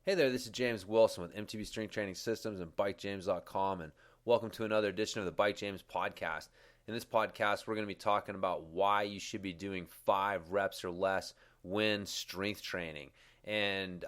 Hey there, this is James Wilson with MTB Strength Training Systems and BikeJames.com, and welcome to another edition of the Bike James podcast. In this podcast, we're going to be talking about why you should be doing 5 reps or less when strength training, and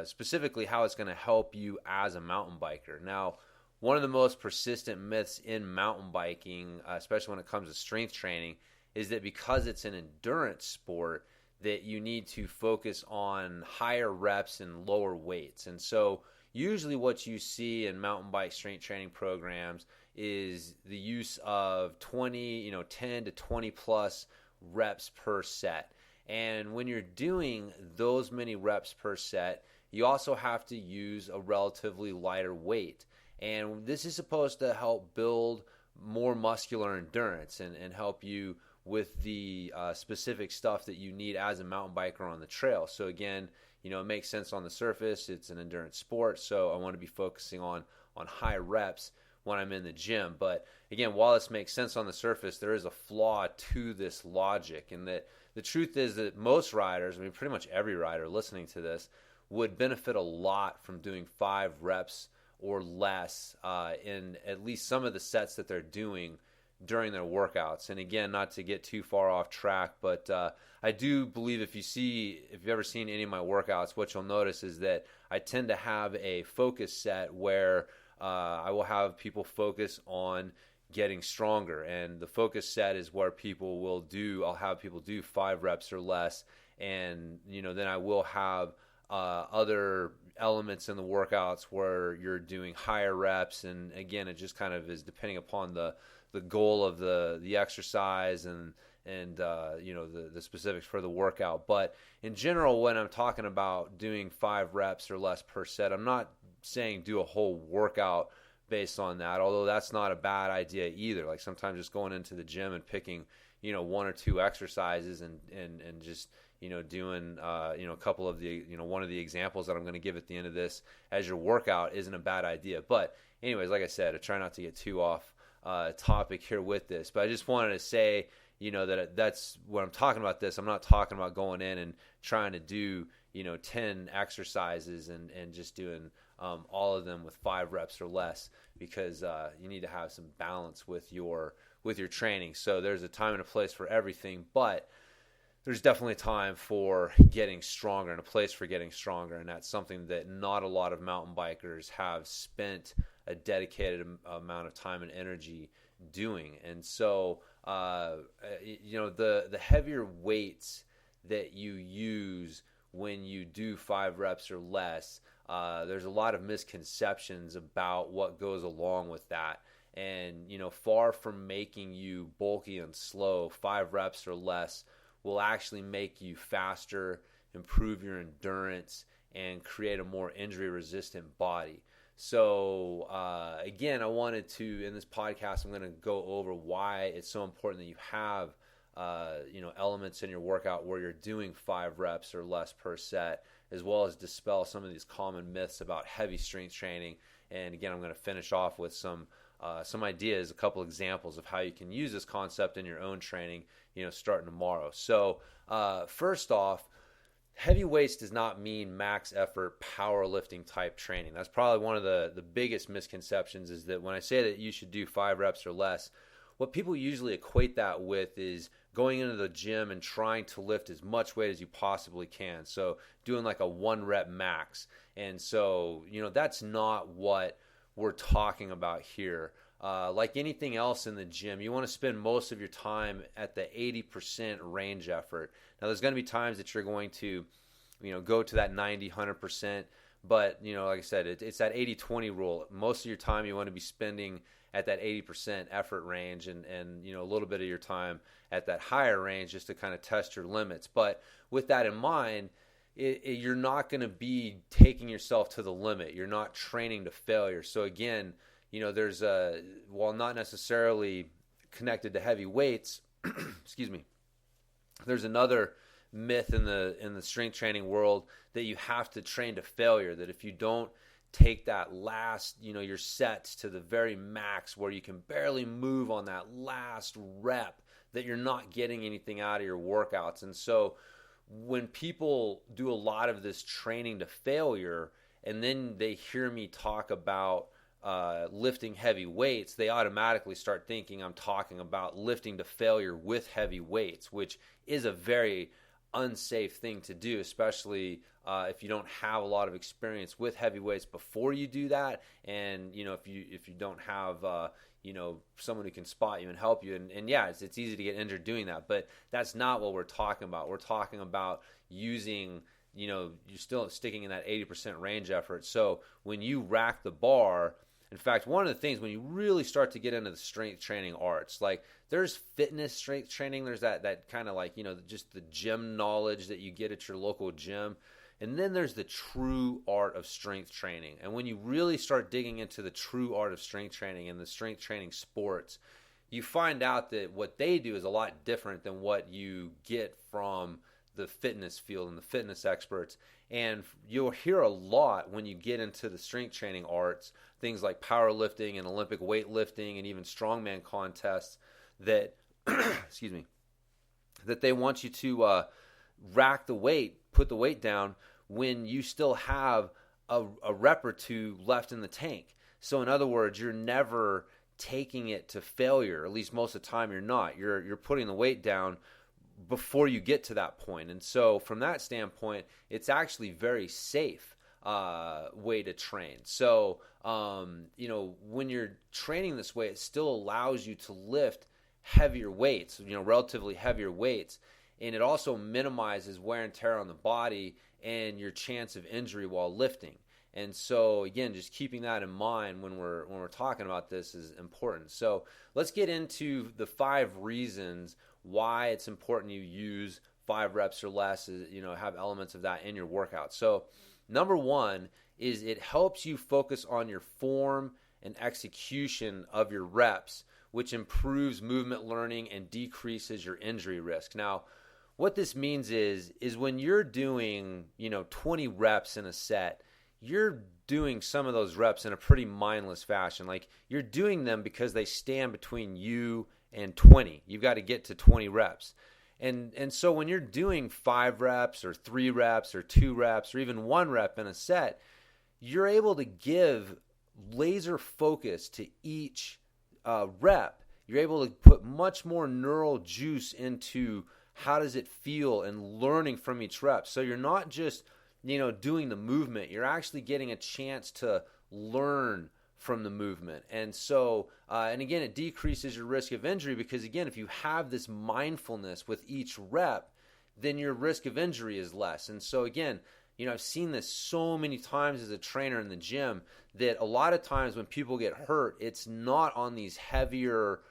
specifically how it's going to help you as a mountain biker. Now, one of the most persistent myths in mountain biking, especially when it comes to strength training, is that because it's an endurance sport, that you need to focus on higher reps and lower weights. And so usually what you see in mountain bike strength training programs is the use of 10 to 20 plus reps per set. And when you're doing those many reps per set, you also have to use a relatively lighter weight. And this is supposed to help build more muscular endurance and help you with the specific stuff that you need as a mountain biker on the trail. So again, it makes sense on the surface. It's an endurance sport, so I want to be focusing on high reps when I'm in the gym. But again, while this makes sense on the surface, there is a flaw to this logic, and that the truth is that most riders, pretty much every rider listening to this, would benefit a lot from doing 5 reps or less in at least some of the sets that they're doing during their workouts. And again, not to get too far off track, but I do believe if you've ever seen any of my workouts, what you'll notice is that I tend to have a focus set where I will have people focus on getting stronger. And the focus set is where I'll have people do 5 reps or less. And, then I will have other elements in the workouts where you're doing higher reps. And again, it just kind of is depending upon the goal of the exercise and the specifics for the workout. But in general, when I'm talking about doing 5 reps or less per set, I'm not saying do a whole workout based on that, although that's not a bad idea either. Like sometimes just going into the gym and picking 1 or 2 exercises and just doing a couple of the one of the examples that I'm going to give at the end of this as your workout isn't a bad idea. But anyways, like I said, I try not to get too off topic here with this, but I just wanted to say, that's when I'm talking about this. I'm not talking about going in and trying to do 10 exercises and just doing all of them with 5 reps or less, because you need to have some balance with your training. So there's a time and a place for everything, but there's definitely a time for getting stronger and a place for getting stronger, and that's something that not a lot of mountain bikers have spent a dedicated amount of time and energy doing. And so the heavier weights that you use when you do 5 reps or less, there's a lot of misconceptions about what goes along with that. And far from making you bulky and slow, 5 reps or less will actually make you faster, improve your endurance, and create a more injury-resistant body. So again, I wanted to, in this podcast, I'm going to go over why it's so important that you have elements in your workout where you're doing 5 reps or less per set, as well as dispel some of these common myths about heavy strength training. And again, I'm going to finish off with some ideas, a couple examples of how you can use this concept in your own training, starting tomorrow. So first off, heavy weights does not mean max effort powerlifting type training. That's probably one of the biggest misconceptions, is that when I say that you should do 5 reps or less, what people usually equate that with is going into the gym and trying to lift as much weight as you possibly can. So doing like a 1 rep max. And so, that's not what we're talking about here. Like anything else in the gym, you want to spend most of your time at the 80% range effort. Now, there's going to be times that you're going to, go to that 90, 100%. But, like I said, it's that 80-20 rule. Most of your time you want to be spending at that 80% effort range and a little bit of your time at that higher range just to kind of test your limits. But with that in mind, you're not going to be taking yourself to the limit. You're not training to failure. So again, there's while not necessarily connected to heavy weights, excuse me, there's another myth in the strength training world that you have to train to failure, that if you don't take that last, your sets to the very max where you can barely move on that last rep, that you're not getting anything out of your workouts. And so when people do a lot of this training to failure, and then they hear me talk about lifting heavy weights, they automatically start thinking I'm talking about lifting to failure with heavy weights, which is a very unsafe thing to do, especially if you don't have a lot of experience with heavy weights before you do that, and if you don't have someone who can spot you and help you, and yeah, it's easy to get injured doing that, but that's not what we're talking about. We're talking about using, you're still sticking in that 80% range effort. So when you rack the bar, in fact, one of the things when you really start to get into the strength training arts, like there's fitness strength training, there's that kind of like, just the gym knowledge that you get at your local gym. And then there's the true art of strength training. And when you really start digging into the true art of strength training and the strength training sports, you find out that what they do is a lot different than what you get from the fitness field and the fitness experts. And you'll hear a lot when you get into the strength training arts, things like powerlifting and Olympic weightlifting and even strongman contests, that excuse me, that they want you to rack the weight, put the weight down when you still have a rep or two left in the tank. So in other words, you're never taking it to failure. At least most of the time you're not. You're putting the weight down before you get to that point. And so from that standpoint, it's actually very safe way to train. So, when you're training this way, it still allows you to lift heavier weights, relatively heavier weights. And it also minimizes wear and tear on the body and your chance of injury while lifting. And so again, just keeping that in mind when we're talking about this is important. So let's get into the 5 reasons why it's important you use 5 reps or less, have elements of that in your workout. So number 1 is it helps you focus on your form and execution of your reps, which improves movement learning and decreases your injury risk. Now, what this means is when you're doing, 20 reps in a set, you're doing some of those reps in a pretty mindless fashion. Like you're doing them because they stand between you and 20. You've got to get to 20 reps. And so when you're doing 5 reps or 3 reps or 2 reps or even 1 rep in a set, you're able to give laser focus to each rep. You're able to put much more neural juice into how does it feel and learning from each rep. So you're not just, doing the movement. You're actually getting a chance to learn from the movement. And so, and again, it decreases your risk of injury because, again, if you have this mindfulness with each rep, then your risk of injury is less. And so, again, I've seen this so many times as a trainer in the gym that a lot of times when people get hurt, it's not on these heavier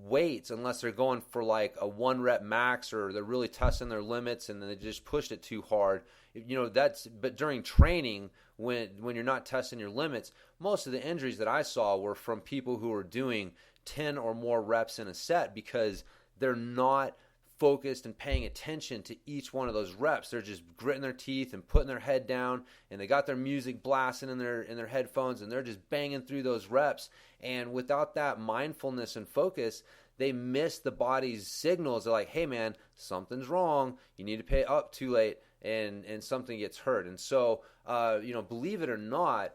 weights unless they're going for like a 1 rep max or they're really testing their limits and then they just pushed it too hard. But during training, when you're not testing your limits, most of the injuries that I saw were from people who were doing 10 or more reps in a set because they're not focused and paying attention to each one of those reps. They're just gritting their teeth and putting their head down, and they got their music blasting in their headphones, and they're just banging through those reps. And without that mindfulness and focus, they miss the body's signals. They're like, hey man, something's wrong. You need to pay up too late, and something gets hurt. And so, believe it or not,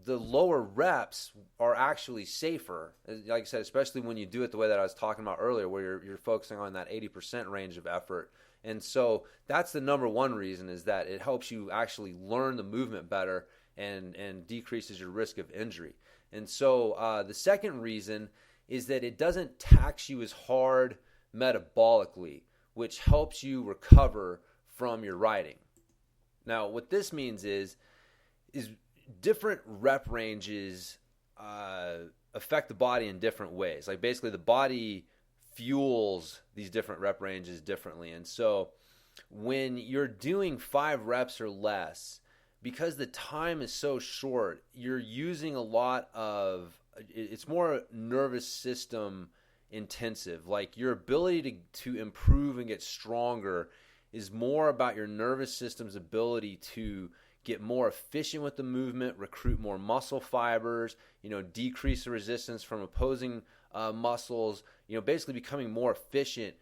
the lower reps are actually safer. Like I said, especially when you do it the way that I was talking about earlier, where you're focusing on that 80% range of effort. And so that's the number 1 reason, is that it helps you actually learn the movement better and decreases your risk of injury. And so the second reason is that it doesn't tax you as hard metabolically, which helps you recover from your riding. Now, what this means is different rep ranges affect the body in different ways. Like basically the body fuels these different rep ranges differently. And so when you're doing 5 reps or less, because the time is so short, you're using a lot of, it's more nervous system intensive. Like your ability to improve and get stronger is more about your nervous system's ability to get more efficient with the movement, recruit more muscle fibers, decrease the resistance from opposing muscles, basically becoming more efficient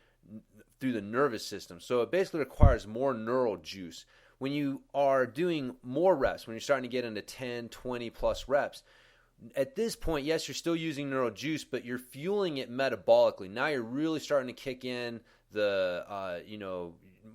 through the nervous system. So it basically requires more neural juice, when you are doing more reps, when you're starting to get into 10, 20 plus reps, at this point, yes, you're still using neural juice, but you're fueling it metabolically. Now you're really starting to kick in the,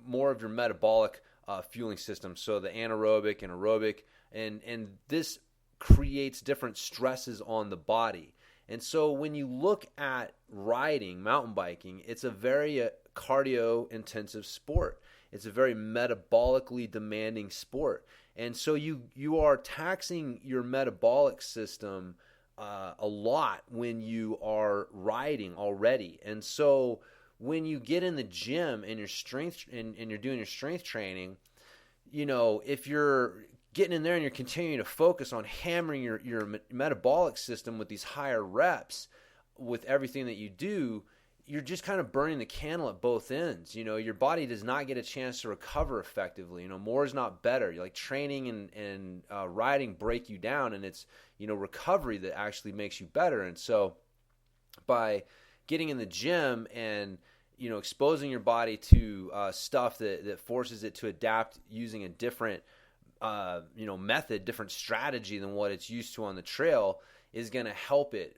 more of your metabolic fueling system. So the anaerobic and aerobic, and this creates different stresses on the body. And so when you look at riding, mountain biking, it's a very cardio intensive sport. It's a very metabolically demanding sport. And so you are taxing your metabolic system a lot when you are riding already. And so when you get in the gym and your strength and you're doing your strength training, if you're getting in there and you're continuing to focus on hammering your metabolic system with these higher reps with everything that you do, you're just kind of burning the candle at both ends. Your body does not get a chance to recover effectively. More is not better. Like training and riding break you down, and it's, recovery that actually makes you better. And so by getting in the gym and, exposing your body to stuff that forces it to adapt using a different, method, different strategy than what it's used to on the trail, is going to help it,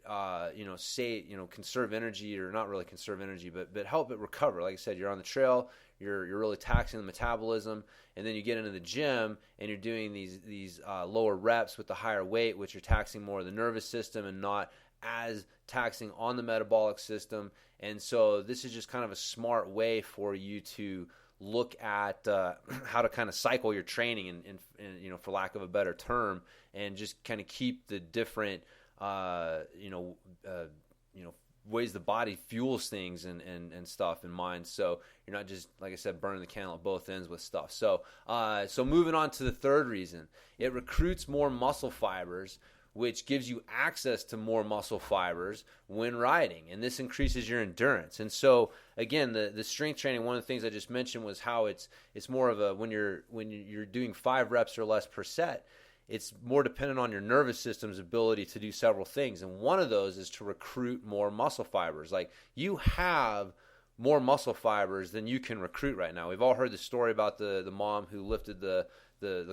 conserve energy, or not really conserve energy, but help it recover. Like I said, you're on the trail, you're really taxing the metabolism, and then you get into the gym and you're doing these lower reps with the higher weight, which are taxing more of the nervous system and not as taxing on the metabolic system. And so this is just kind of a smart way for you to look at how to kind of cycle your training, and for lack of a better term, and just kind of keep the different ways the body fuels things and stuff in mind. So you're not just, like I said, burning the candle at both ends with stuff. So moving on to the third reason, it recruits more muscle fibers, which gives you access to more muscle fibers when riding, and this increases your endurance. And so again, the strength training, one of the things I just mentioned was how it's more of a, when you're doing 5 reps or less per set, it's more dependent on your nervous system's ability to do several things. And one of those is to recruit more muscle fibers. Like, you have more muscle fibers than you can recruit right now. We've all heard the story about the mom who lifted the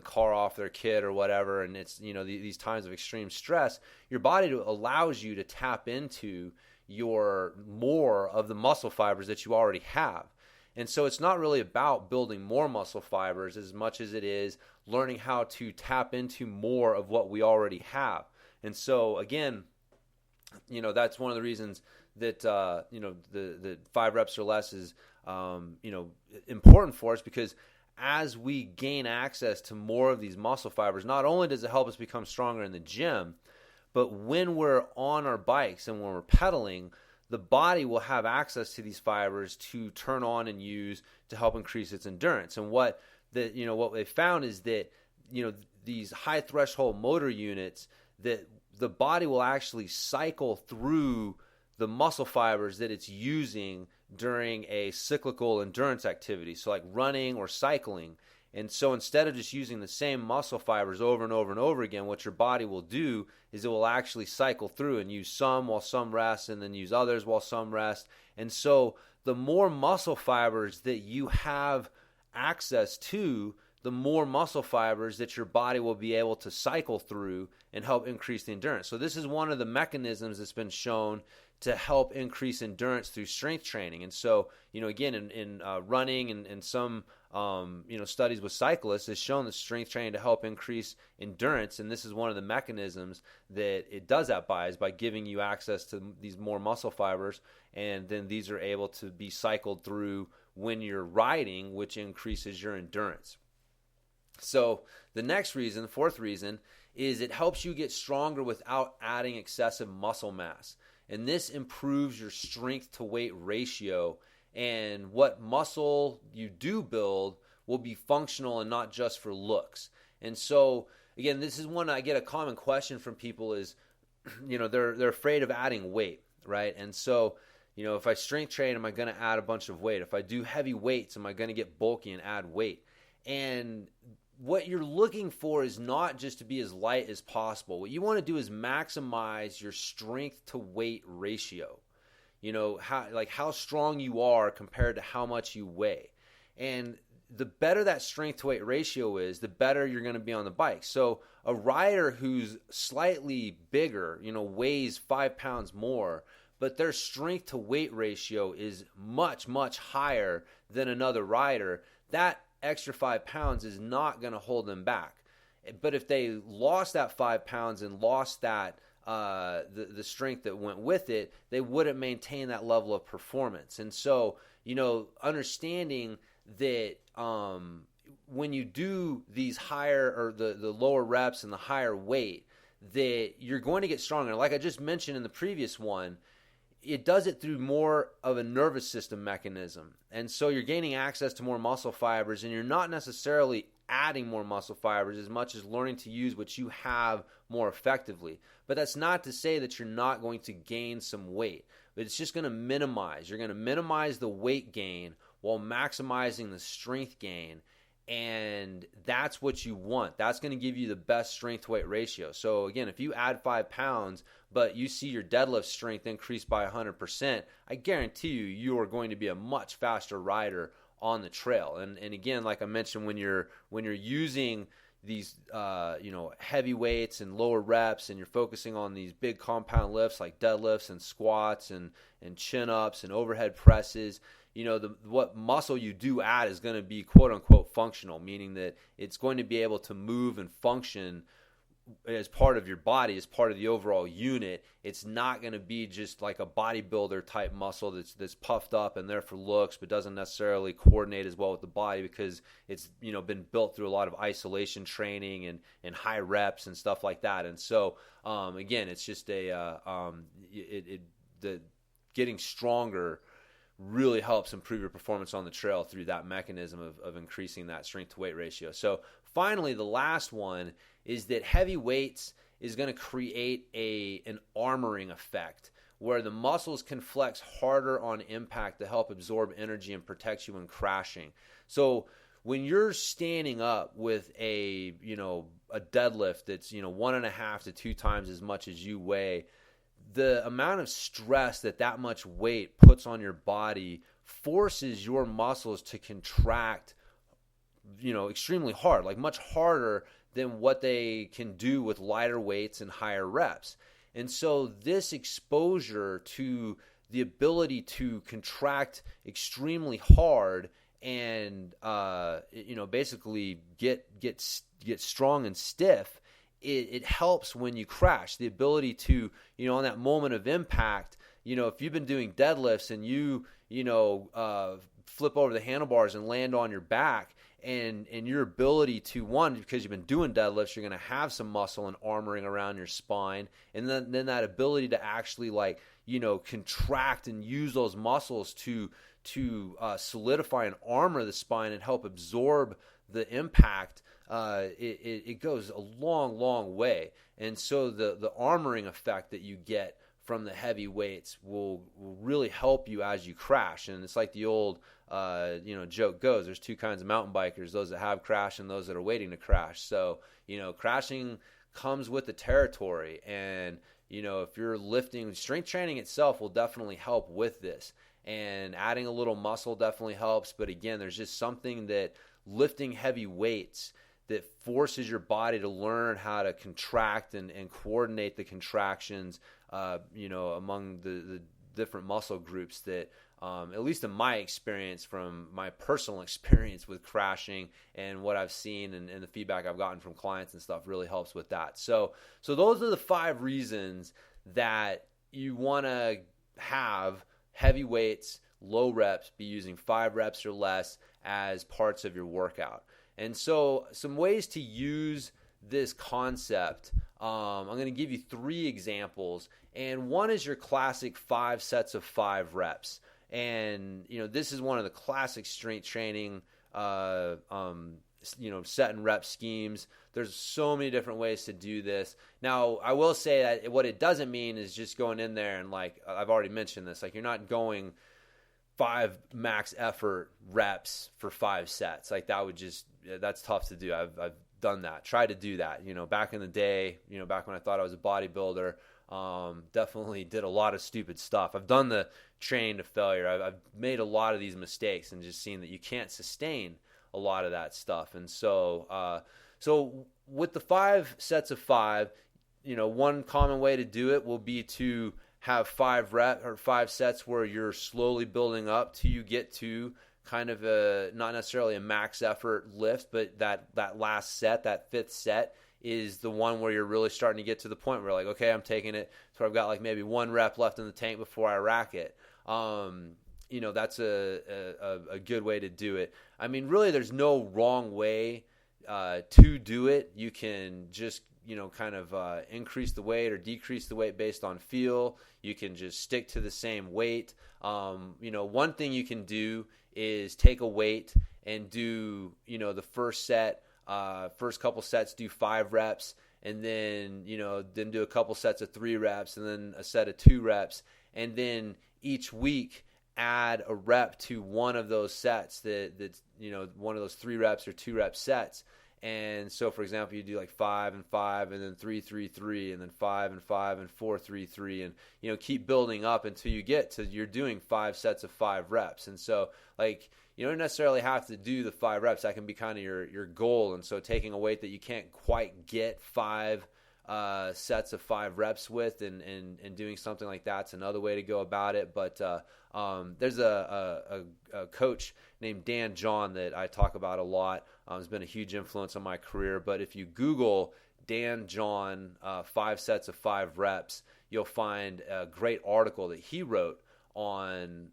car off their kid or whatever, and it's, these times of extreme stress, your body allows you to tap into more of the muscle fibers that you already have. And so it's not really about building more muscle fibers as much as it is learning how to tap into more of what we already have. And so again, that's one of the reasons that the 5 reps or less is important for us, because as we gain access to more of these muscle fibers, not only does it help us become stronger in the gym, but when we're on our bikes and when we're pedaling, the body will have access to these fibers to turn on and use to help increase its endurance. And what they found is that, these high threshold motor units, that the body will actually cycle through the muscle fibers that it's using during a cyclical endurance activity, so like running or cycling. And so instead of just using the same muscle fibers over and over and over again, what your body will do is it will actually cycle through and use some while some rest, and then use others while some rest. And so the more muscle fibers that you have access to, the more muscle fibers that your body will be able to cycle through and help increase the endurance. So this is one of the mechanisms that's been shown to help increase endurance through strength training. And so, again, in running and some, studies with cyclists has shown that strength training to help increase endurance. And this is one of the mechanisms that it does that is by giving you access to these more muscle fibers. And then these are able to be cycled through when you're riding, which increases your endurance. So the next reason, the fourth reason, is it helps you get stronger without adding excessive muscle mass. And this improves your strength to weight ratio, and what muscle you do build will be functional and not just for looks. And so again, this is one I get a common question from people is, they're afraid of adding weight, right? And so, if I strength train, am I going to add a bunch of weight? If I do heavy weights, am I going to get bulky and add weight? And what you're looking for is not just to be as light as possible. What you want to do is maximize your strength to weight ratio. How strong you are compared to how much you weigh. And the better that strength to weight ratio is, the better you're going to be on the bike. So a rider who's slightly bigger, weighs 5 pounds more, but their strength to weight ratio is much, much higher than another rider, that extra 5 pounds is not going to hold them back. But if they lost that 5 pounds and lost that the strength that went with it, they wouldn't maintain that level of performance. And so, understanding that when you do these higher or the lower reps and the higher weight, that you're going to get stronger. Like I just mentioned in the previous one, it does it through more of a nervous system mechanism. And so you're gaining access to more muscle fibers, and you're not necessarily adding more muscle fibers as much as learning to use what you have more effectively. But that's not to say that you're not going to gain some weight, but it's just going to minimize. You're going to minimize the weight gain while maximizing the strength gain. And that's what you want. That's going to give you the best strength to weight ratio. So again, if you add 5 pounds, but you see your deadlift strength increase by 100%, I guarantee you are going to be a much faster rider on the trail. And again, like I mentioned, when you're using these heavy weights and lower reps, and you're focusing on these big compound lifts like deadlifts and squats and chin ups and overhead presses, what muscle you do add is going to be quote unquote functional, meaning that it's going to be able to move and function as part of your body, as part of the overall unit. It's not going to be just like a bodybuilder type muscle that's puffed up and there for looks, but doesn't necessarily coordinate as well with the body because it's been built through a lot of isolation training and high reps and stuff like that. And so again, it's just the getting stronger really helps improve your performance on the trail through that mechanism of increasing that strength to weight ratio. So finally, the last one is that heavy weights is going to create an armoring effect where the muscles can flex harder on impact to help absorb energy and protect you when crashing. So when you're standing up with a deadlift that's 1.5 to 2 times as much as you weigh, the amount of stress that much weight puts on your body forces your muscles to contract extremely hard, like much harder than what they can do with lighter weights and higher reps. And so this exposure to the ability to contract extremely hard and basically get strong and stiff, it helps when you crash. The ability to, on that moment of impact, if you've been doing deadlifts and you flip over the handlebars and land on your back, and your ability to, one, because you've been doing deadlifts, you're going to have some muscle and armoring around your spine, and then that ability to actually contract and use those muscles to solidify and armor the spine and help absorb the impact. It goes a long, long way. And so the armoring effect that you get from the heavy weights will really help you as you crash. And it's like the old joke goes, there's 2 kinds of mountain bikers, those that have crashed and those that are waiting to crash. So crashing comes with the territory, and if you're lifting, strength training itself will definitely help with this, and adding a little muscle definitely helps. But again, there's just something that lifting heavy weights that forces your body to learn how to contract and coordinate the contractions among the different muscle groups that at least in my experience, from my personal experience with crashing and what I've seen and the feedback I've gotten from clients and stuff, really helps with that. So those are the 5 reasons that you want to have heavy weights, low reps, be using 5 reps or less as parts of your workout. And so some ways to use this concept, I'm going to give you 3 examples. And one is your classic 5 sets of 5 reps. And, this is one of the classic strength training, set and rep schemes. There's so many different ways to do this. Now, I will say that what it doesn't mean is just going in there and, like, I've already mentioned this, like, you're not going 5 max effort reps for 5 sets. Like, that's tough to do. I've done that, tried to do that, back in the day, back when I thought I was a bodybuilder. Definitely did a lot of stupid stuff. I've done the train to failure. I've made a lot of these mistakes and just seen that you can't sustain a lot of that stuff. And so with the 5 sets of 5, one common way to do it will be to have 5 sets where you're slowly building up till you get to kind of not necessarily a max effort lift, but that last set, that 5th set, is the one where you're really starting to get to the point where like, okay, I'm taking it so I've got like maybe 1 rep left in the tank before I rack it. That's a good way to do it. I mean, really, there's no wrong way to do it. You can just kind of increase the weight or decrease the weight based on feel. You can just stick to the same weight. One thing you can do is take a weight and do, the first couple sets, do 5 reps, and then do a couple sets of 3 reps, and then a set of 2 reps, and then each week add a rep to one of those sets that's one of those 3 reps or 2 rep sets. And so, for example, you do like 5 and 5, and then 3, 3, 3, and then 5 and 5, and 4, 3, 3, and keep building up until you get to you're doing 5 sets of 5 reps. And so, like, you don't necessarily have to do the 5 reps. That can be kind of your goal. And so, taking a weight that you can't quite get 5 sets of 5 reps with, and doing something like that's another way to go about it. But there's a coach named Dan John that I talk about a lot. Has been a huge influence on my career. But if you Google Dan John 5 sets of 5 reps, you'll find a great article that he wrote on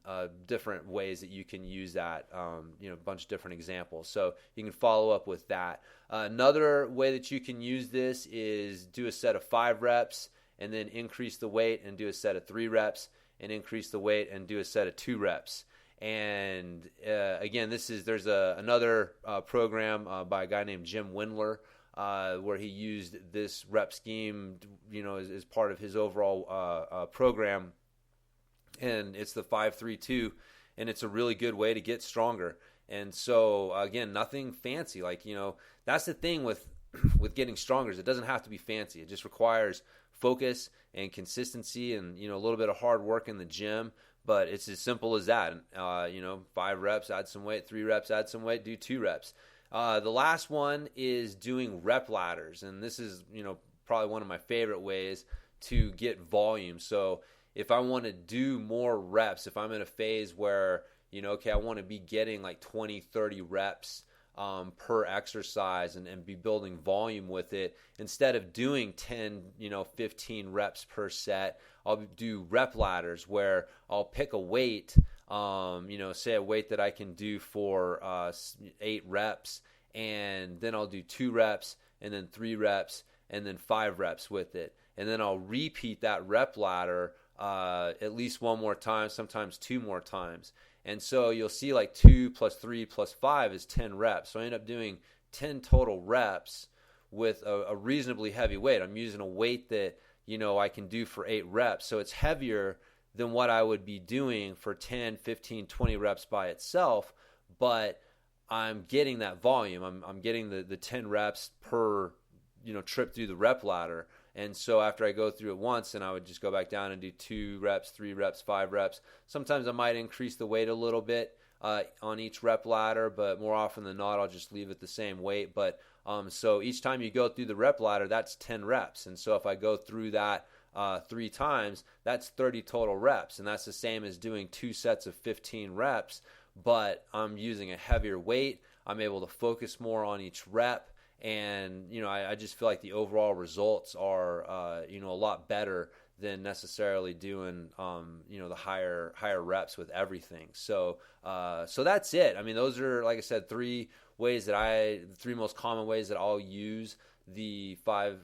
different ways that you can use that, a bunch of different examples. So you can follow up with that. Another way that you can use this is do a set of 5 reps and then increase the weight and do a set of 3 reps and increase the weight and do a set of 2 reps. And again, there's another program by a guy named Jim Windler where he used this rep scheme, as part of his overall program. And it's the 5-3-2, and it's a really good way to get stronger. And so, again, nothing fancy. Like, that's the thing with getting stronger is it doesn't have to be fancy. It just requires focus and consistency and, a little bit of hard work in the gym. But it's as simple as that. 5 reps, add some weight, 3 reps, add some weight, do 2 reps. The last one is doing rep ladders. And this is, probably one of my favorite ways to get volume. So if I want to do more reps, if I'm in a phase where, I want to be getting like 20, 30 reps per exercise and be building volume with it, instead of doing 10, 15 reps per set, I'll do rep ladders where I'll pick a weight, say a weight that I can do for 8 reps, and then I'll do 2 reps and then 3 reps and then 5 reps with it. And then I'll repeat that rep ladder at least 1 more time, sometimes 2 more times. And so you'll see like 2 plus 3 plus 5 is 10 reps. So I end up doing 10 total reps with a reasonably heavy weight. I'm using a weight that, I can do for 8 reps. So it's heavier than what I would be doing for 10, 15, 20 reps by itself. But I'm getting that volume. I'm getting the 10 reps per, trip through the rep ladder. And so after I go through it once, and I would just go back down and do 2 reps, 3 reps, 5 reps. Sometimes I might increase the weight a little bit on each rep ladder, but more often than not, I'll just leave it the same weight. But so each time you go through the rep ladder, that's 10 reps. And so if I go through that 3 times, that's 30 total reps. And that's the same as doing 2 sets of 15 reps, but I'm using a heavier weight. I'm able to focus more on each rep. And, I just feel like the overall results are, a lot better than necessarily doing, the higher reps with everything. So that's it. I mean, those are, like I said, 3 most common ways that I'll use the 5,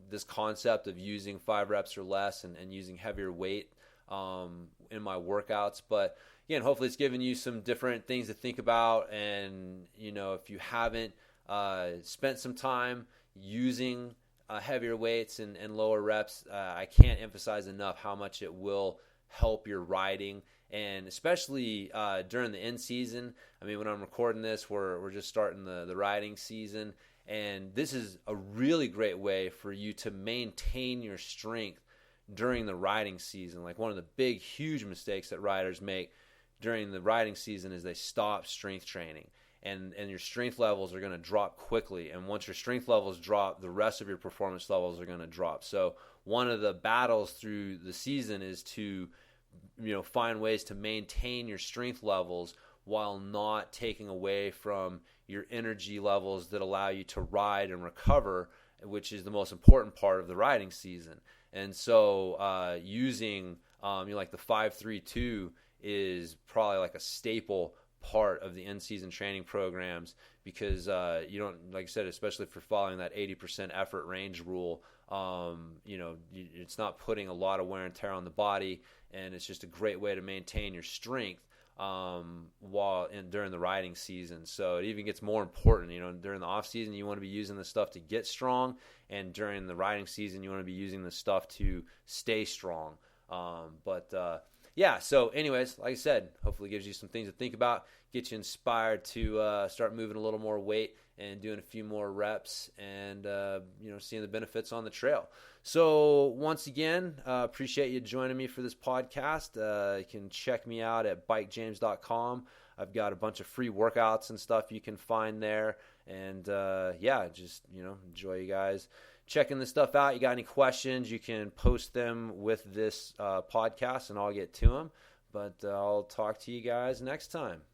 this concept of using 5 reps or less and using heavier weight in my workouts. But again, hopefully it's given you some different things to think about. And, if you haven't spent some time using heavier weights and lower reps, I can't emphasize enough how much it will help your riding, and especially during the end season. I mean, when I'm recording this, we're just starting the riding season, and this is a really great way for you to maintain your strength during the riding season. Like, one of the big, huge mistakes that riders make during the riding season is they stop strength training. and your strength levels are going to drop quickly. And once your strength levels drop, the rest of your performance levels are going to drop. So one of the battles through the season is to find ways to maintain your strength levels while not taking away from your energy levels that allow you to ride and recover, which is the most important part of the riding season. And so using like the 5-3-2 is probably like a staple part of the in-season training programs, because you don't, like I said, especially for following that 80% effort range rule, it's not putting a lot of wear and tear on the body, and it's just a great way to maintain your strength during the riding season. So it even gets more important. During the off season, you want to be using this stuff to get strong, and during the riding season, you want to be using this stuff to stay strong. So anyways, like I said, hopefully it gives you some things to think about, get you inspired to start moving a little more weight and doing a few more reps, and seeing the benefits on the trail. So once again, appreciate you joining me for this podcast. You can check me out at bikejames.com. I've got a bunch of free workouts and stuff you can find there. And just enjoy you guys checking this stuff out. You got any questions, you can post them with this podcast and I'll get to them. But I'll talk to you guys next time.